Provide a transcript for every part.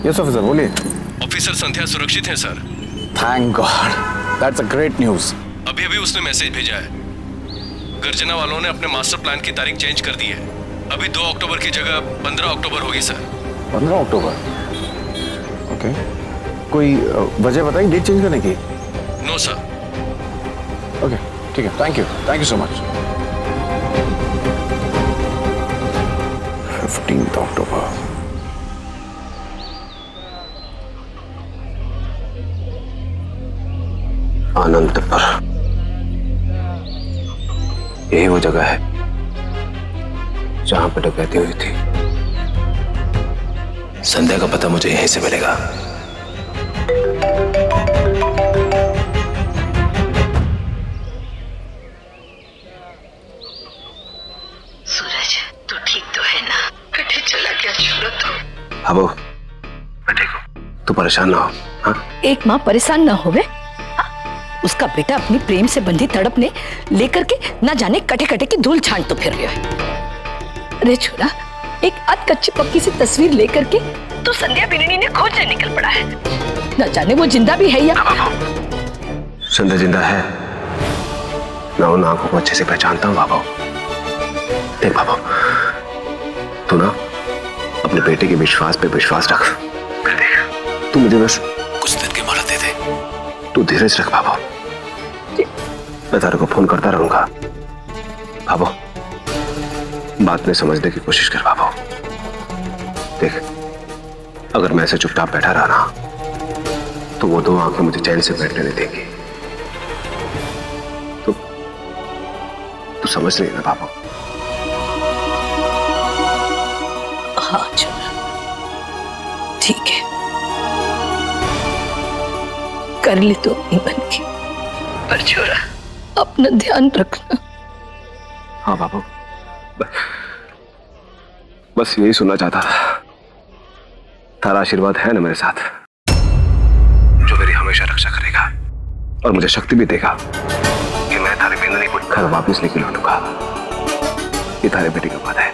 Yes officer, बोलिए। Officer संध्या सुरक्षित है sir. Thank God, that's a great news. अभी अभी उसने मैसेज भेजा है। गर्जना वालों ने अपने मास्टर प्लान की तारीख चेंज कर दी है। अभी 2 अक्टूबर की जगह 15 अक्टूबर होगी सर। 15 अक्टूबर? ओके। कोई वजह बताएं डेट चेंज करने की? No sir. ओके, ठीक है, थैंक यू सो मच। 15 अक्टूबर। अनंतपुर, यही वो जगह है जहां पर डकैती हुई थी। संध्या का पता मुझे यहीं से मिलेगा। सूरज, तू ठीक तो है ना? कटे चला क्या छोड़ो तो। अब मैं ठीक हूं, तू परेशान ना हो। हाँ? एक माँ परेशान ना होवे? उसका बेटा अपनी प्रेम से बंधी तड़प ने लेकर के ना जाने कटे कटे की धूल छांट तो फिर रही है। अरे छोरा, एक अध कच्ची पक्की सी तस्वीर लेकर के तो संध्या बिन्नी ने खोजने निकल पड़ा है। न जाने वो जिंदा भी है या? संध्या जिंदा है। मैं उन आंखों को अच्छे से पहचानता हूँ बाबू। देख बाबू, तू ना अपने बेटे के विश्वास पे विश्वास रख। देख, तू मुझे बस कुछ दिन की मोहलत दे दे। तू धीरज रख बाबू, मैं तारे को फोन करता रहूंगा। बाबू, बात में समझने की कोशिश कर बाबू। देख, अगर मैं ऐसे चुपचाप बैठा रहा ना तो वो 2 आंखें मुझे चैन से बैठने नहीं देंगी। तू समझ रही है ना बाबू? हाँ छोरा, ठीक है, कर ली तो अपनी मन की, पर छोरा अपना ध्यान रखना। हाँ बाबू, बस यही सुनना चाहता था। तारा आशीर्वाद है ना मेरे साथ, जो मेरी हमेशा रक्षा करेगा और मुझे शक्ति भी देगा कि मैं तारे बिन्नी को घर वापस लेके लौटूंगा। ये तारे बेटे का बात है।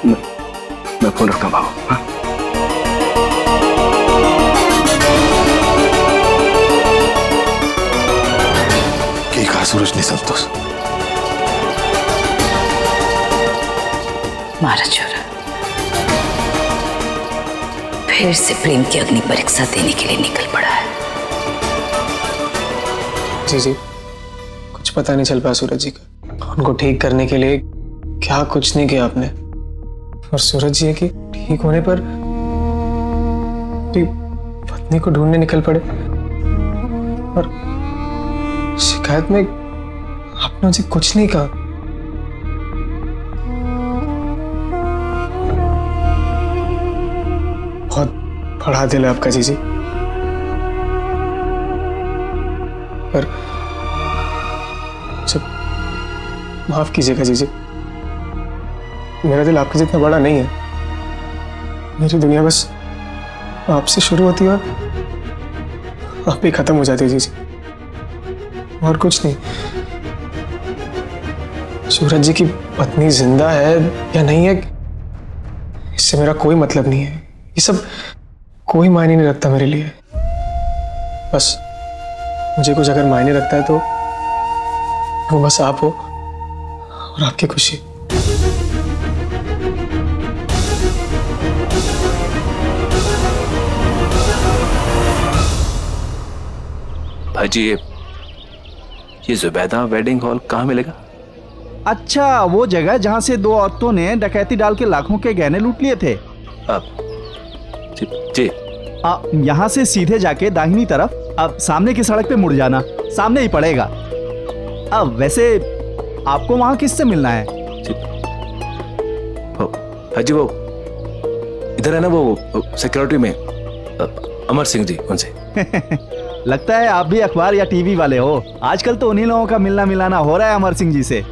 मैं फोन रखता हूँ बाबू। हाँ? क्या कहा सूरज ने संतोष? मारा छोरा फिर से प्रेम की अग्नि परीक्षा देने के लिए निकल पड़ा है। जी, कुछ पता नहीं चल पाया सूरज जी का। उनको ठीक करने के लिए क्या कुछ नहीं किया आपने। और सूरज जी कि ठीक होने पर पत्नी को ढूंढने निकल पड़े और शिकायत में आपने मुझे कुछ नहीं कहा। बहुत बड़ा दिल है आपका जीजी, पर जब माफ कीजिएगा जीजी, मेरा दिल आपके जितना बड़ा नहीं है। मेरी दुनिया बस आपसे शुरू होती है और आप ही खत्म हो जाती है जीजी, और कुछ नहीं। सूरज जी की पत्नी जिंदा है या नहीं है इससे मेरा कोई मतलब नहीं है। ये सब कोई मायने नहीं रखता मेरे लिए। बस मुझे कुछ अगर मायने रखता है तो वो बस आप हो और आपकी खुशी। भाजी, ये जुबैदा वेडिंग हॉल कहाँ मिलेगा? अच्छा, वो जगह जहाँ से 2 औरतों ने डकैती डाल के लाखों के गहने लूट लिए थे। जी। यहाँ से सीधे जाके दाहिनी तरफ, अब सामने की सड़क पे मुड़ जाना, सामने ही पड़ेगा। अब वैसे आपको वहाँ किससे मिलना है? हाजी, वो इधर है ना, वो सिक्योरिटी में अमर सिंह जी, उनसे। लगता है आप भी अखबार या टीवी वाले हो। आजकल तो उन्हीं लोगों का मिलना मिलाना हो रहा है अमर सिंह जी से।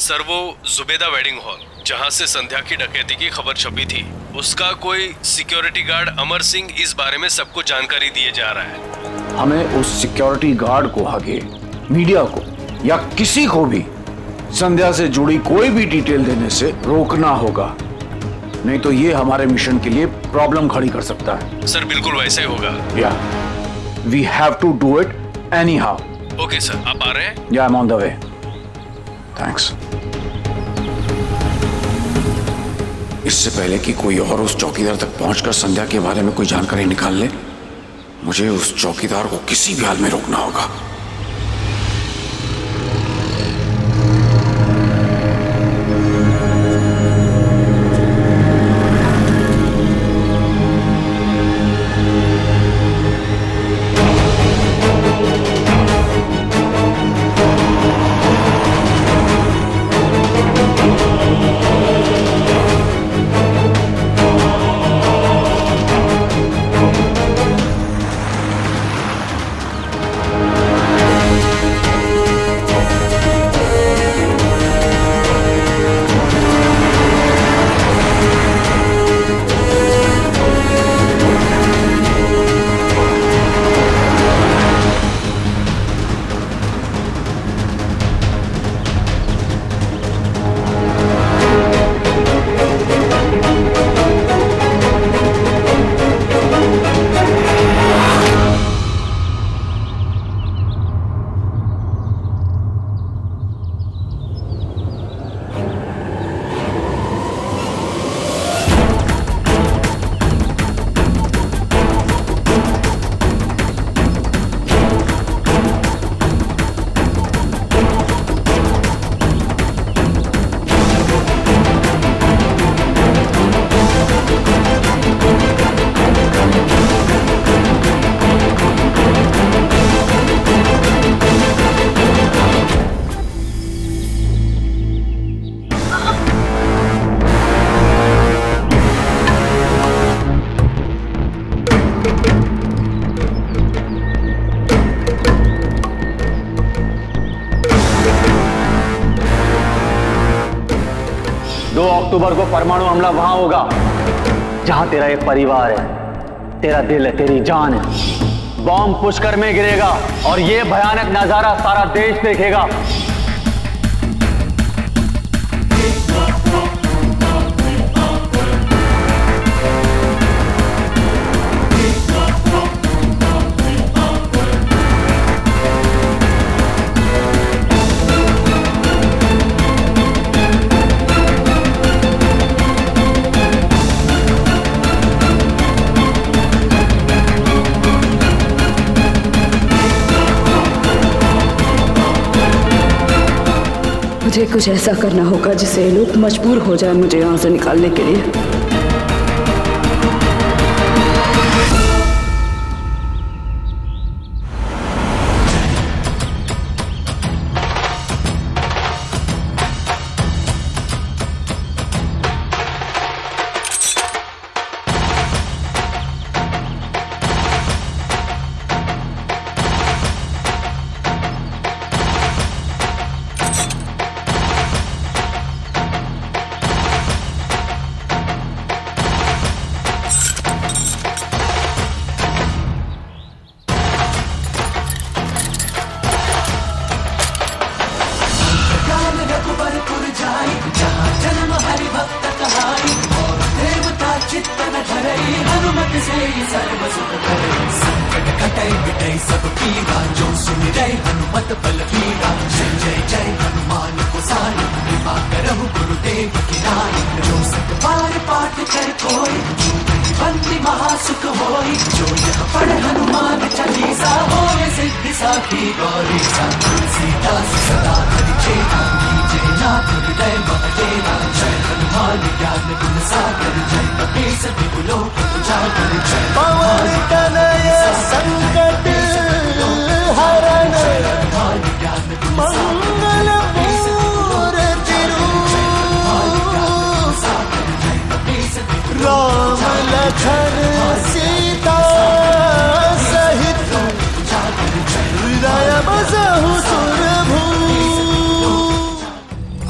सर वो जुबेदा वेडिंग हॉल जहां से संध्या की डकैती की खबर छपी थी, उसका कोई सिक्योरिटी गार्ड अमर सिंह इस बारे में सबको जानकारी दिए जा रहा है। हमें उस सिक्योरिटी गार्ड को आगे मीडिया को या किसी को भी संध्या से जुड़ी कोई भी डिटेल देने से रोकना होगा, नहीं तो ये हमारे मिशन के लिए प्रॉब्लम खड़ी कर सकता है। सर बिल्कुल वैसे ही होगा। या we have to do it anyhow. Okay sir, आप आ रहे हैं? या I am on the way. Thanks. इससे पहले कि कोई और उस चौकीदार तक पहुंचकर संध्या के बारे में कोई जानकारी निकाल ले, मुझे उस चौकीदार को किसी भी हाल में रोकना होगा। अक्टूबर को परमाणु हमला वहां होगा जहां तेरा एक परिवार है, तेरा दिल है, तेरी जान है। बॉम्ब पुष्कर में गिरेगा और ये भयानक नजारा सारा देश देखेगा। मुझे कुछ ऐसा करना होगा जिससे ये लोग मजबूर हो जाए मुझे यहाँ से निकालने के लिए।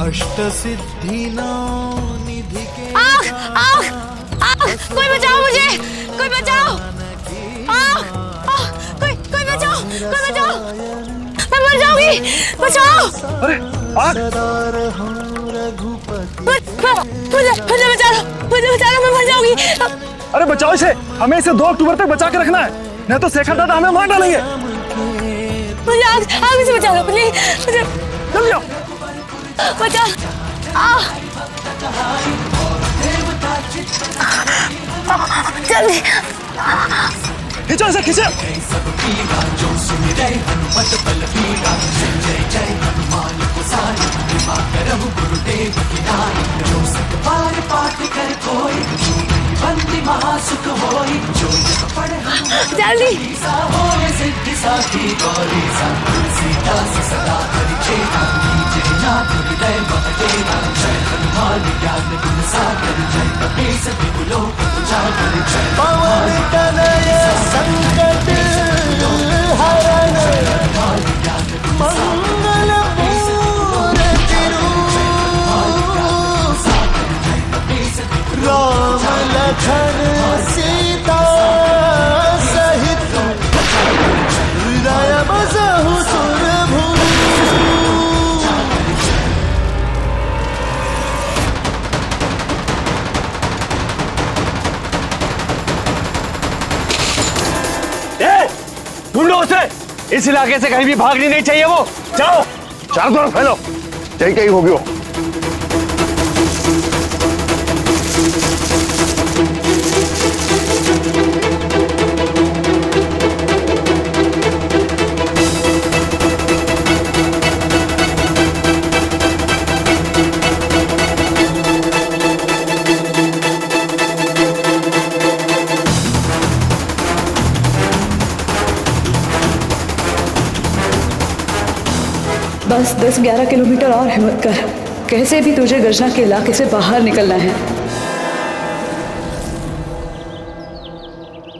अष्ट सिद्धि नौ निधि के आग आग आग, कोई बचाओ मुझे, कोई बचाओ, आग आग, कोई बचाओ, कोई बचाओ, मैं मर जाऊंगी, बचाओ। अरे आग, मुझे बचा लो, मैं मर जाऊंगी। अरे बचाओ इसे, हमें इसे 2 अक्टूबर तक बचा के रखना है, नहीं तो शेखर दादा हमें मार डालेंगे। मुझे आग से बचा लो प्लीज, मुझे जल्दी आओ, बचा। जल्दी खींचो इसे, खींचो। जल्दी पवन तनय संकट हरण मंगल मूर्ति राम लखन सीता सहित हृदय बसहु सुरभु। ढूंढो उसे, इस इलाके से कहीं भी भागनी नहीं चाहिए वो। जाओ, चारों तरफ फैलो, कहीं कहीं होगी वो। बस 10-11 किलोमीटर और हिम्मत कर, कैसे भी तुझे गर्जना के इलाके से बाहर निकलना है।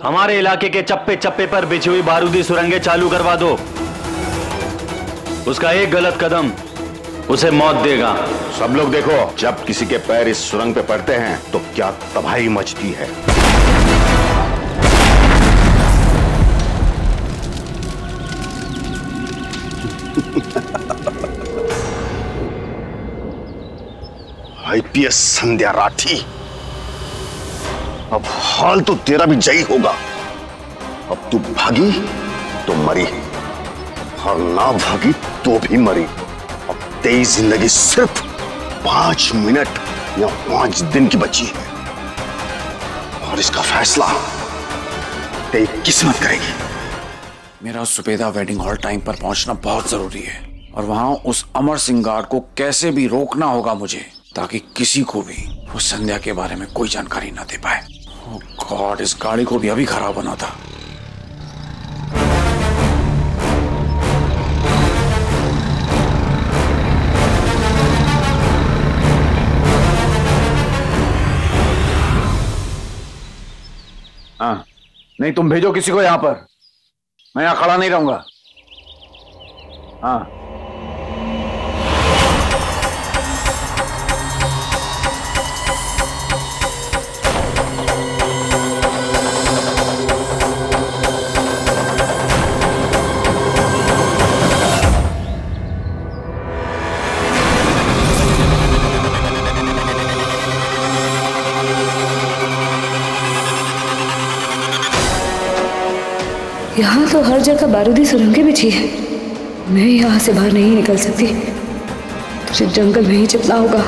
हमारे इलाके के चप्पे चप्पे पर बिछी हुई बारूदी सुरंगें चालू करवा दो। उसका एक गलत कदम उसे मौत देगा। सब लोग देखो, जब किसी के पैर इस सुरंग पे पड़ते हैं तो क्या तबाही मचती है। आईपीएस संध्या राठी, अब हाल तो तेरा भी जई होगा। अब तू भागी तो मरी, और ना भागी तो भी मरी। अब तेरी जिंदगी सिर्फ 5 मिनट या 5 दिन की बची है, और इसका फैसला तेरी किस्मत करेगी। मेरा सुबेदा वेडिंग हॉल टाइम पर पहुंचना बहुत जरूरी है, और वहां उस अमर सिंह गार्ड को कैसे भी रोकना होगा मुझे, ताकि किसी को भी वो संध्या के बारे में कोई जानकारी ना दे पाए। ओह गॉड, इस गाड़ी को भी अभी खराब होना था। हाँ, नहीं तुम भेजो किसी को यहां पर, मैं यहां खड़ा नहीं रहूंगा। हाँ यहाँ तो हर जगह बारूदी सुरंगें बिछी है, मैं यहाँ से बाहर नहीं निकल सकती, तुझे जंगल में ही छिपना होगा।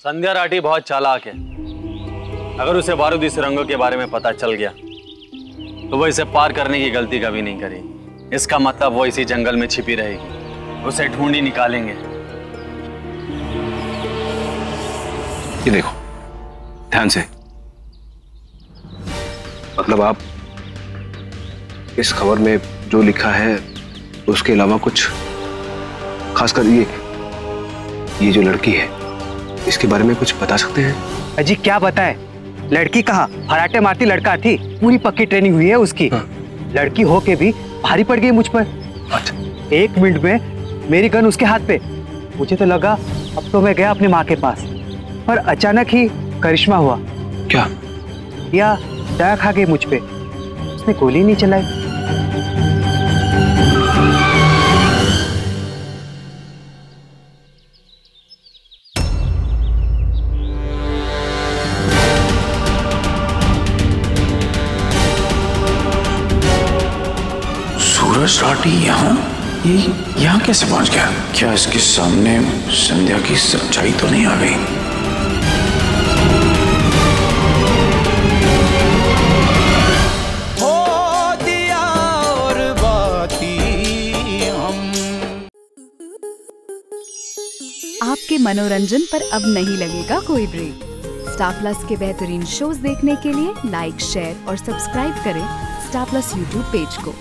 संध्या राठी बहुत चालाक है। अगर उसे बारूदी सुरंगों के बारे में पता चल गया तो वो इसे पार करने की गलती कभी नहीं करेगी। इसका मतलब वो इसी जंगल में छिपी रहेगी, उसे ढूंढ ही निकालेंगे। ये देखो ध्यान से, मतलब आप इस खबर में जो लिखा है उसके अलावा कुछ खासकर ये जो लड़की है, इसके बारे में कुछ बता सकते हैं? अजी क्या बताए, लड़की कहाँ, फराटे मारती लड़का थी, पूरी पक्की ट्रेनिंग हुई है उसकी। हाँ। लड़की हो के भी भारी पड़ गई मुझ पर। अच्छा। 1 मिनट में मेरी गन उसके हाथ पे। मुझे तो लगा अब तो मैं गया अपनी माँ के पास, पर अचानक ही करिश्मा हुआ। क्या? या दया खा गई मुझ पे, उसने गोली नहीं चलाई। सूरज राठी ये यहाँ कैसे पहुंच गया? क्या इसके सामने संध्या की सच्चाई तो नहीं आ गई? हो दिया और बाती हम। आपके मनोरंजन पर अब नहीं लगेगा कोई ब्रेक। स्टार प्लस के बेहतरीन शोज देखने के लिए लाइक, शेयर और सब्सक्राइब करें स्टार प्लस यूट्यूब पेज को।